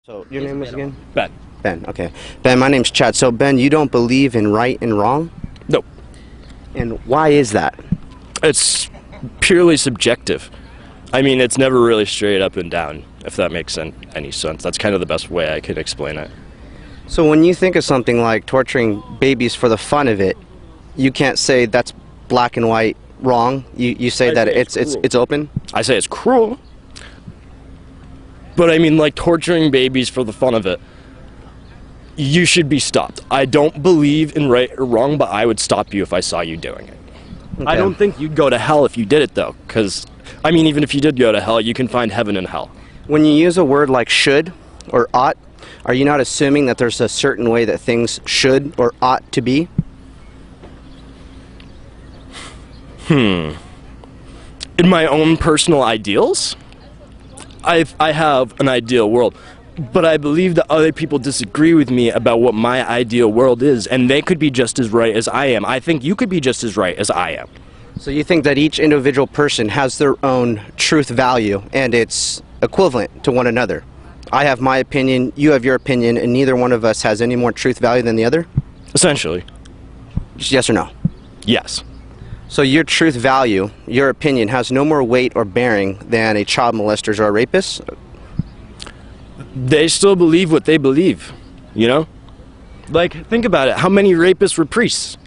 So your name was again? Ben. Ben, okay. Ben, my name's Chad. So Ben, you don't believe in right and wrong? Nope. And why is that? It's purely subjective. I mean, it's never really straight up and down, if that makes any sense. That's kind of the best way I could explain it. So when you think of something like torturing babies for the fun of it, you can't say that's black and white wrong. You say that it's open? I say it's cruel. But I mean, like, torturing babies for the fun of it, you should be stopped. I don't believe in right or wrong, but I would stop you if I saw you doing it. Okay. I don't think you'd go to hell if you did it, though, because, I mean, even if you did go to hell, you can find heaven in hell. When you use a word like should or ought, are you not assuming that there's a certain way that things should or ought to be? In my own personal ideals, I have an ideal world, but I believe that other people disagree with me about what my ideal world is, and they could be just as right as I am. I think you could be just as right as I am. So you think that each individual person has their own truth value, and it's equivalent to one another? I have my opinion, you have your opinion, and neither one of us has any more truth value than the other? Essentially. Just yes or no? Yes. So your truth value, your opinion, has no more weight or bearing than a child molester or a rapist? They still believe what they believe, you know? Like, think about it. How many rapists were priests?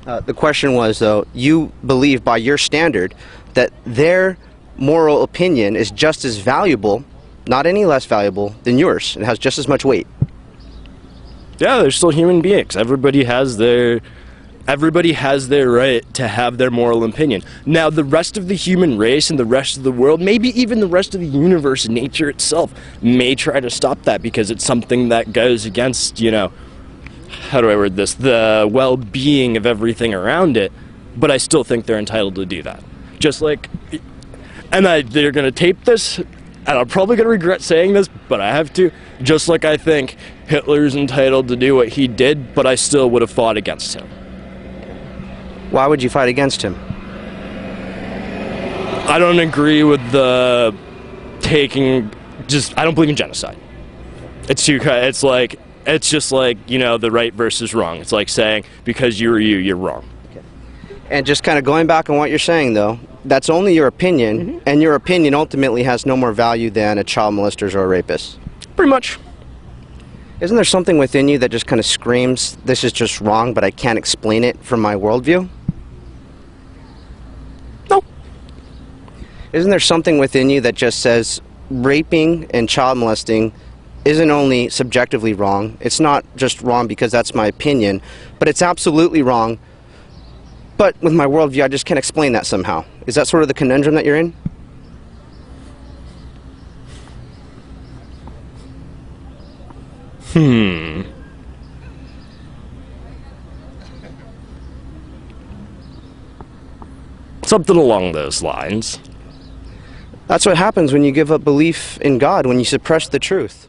The question was, though, you believe by your standard that their moral opinion is just as valuable, not any less valuable, than yours. It has just as much weight. Yeah, they're still human beings. Everybody has their right to have their moral opinion. Now, the rest of the human race and the rest of the world, maybe even the rest of the universe and nature itself, may try to stop that because it's something that goes against, you know, how do I word this, the well-being of everything around it, but I still think they're entitled to do that. Just like, and they're going to tape this, and I'm probably going to regret saying this, but I have to, just like I think Hitler's entitled to do what he did, but I still would have fought against him. Why would you fight against him? I don't agree with the I don't believe in genocide. It's just like, you know, the right versus wrong. It's like saying, because you're you're wrong. Okay. And just kind of going back on what you're saying, though, that's only your opinion, and your opinion ultimately has no more value than a child molester or a rapist. Pretty much. Isn't there something within you that just kind of screams, this is just wrong, but I can't explain it from my worldview? No. Isn't there something within you that just says raping and child molesting isn't only subjectively wrong, it's not just wrong because that's my opinion, but it's absolutely wrong, but with my worldview I just can't explain that somehow. Is that sort of the conundrum that you're in? Something along those lines. That's what happens when you give up belief in God, when you suppress the truth.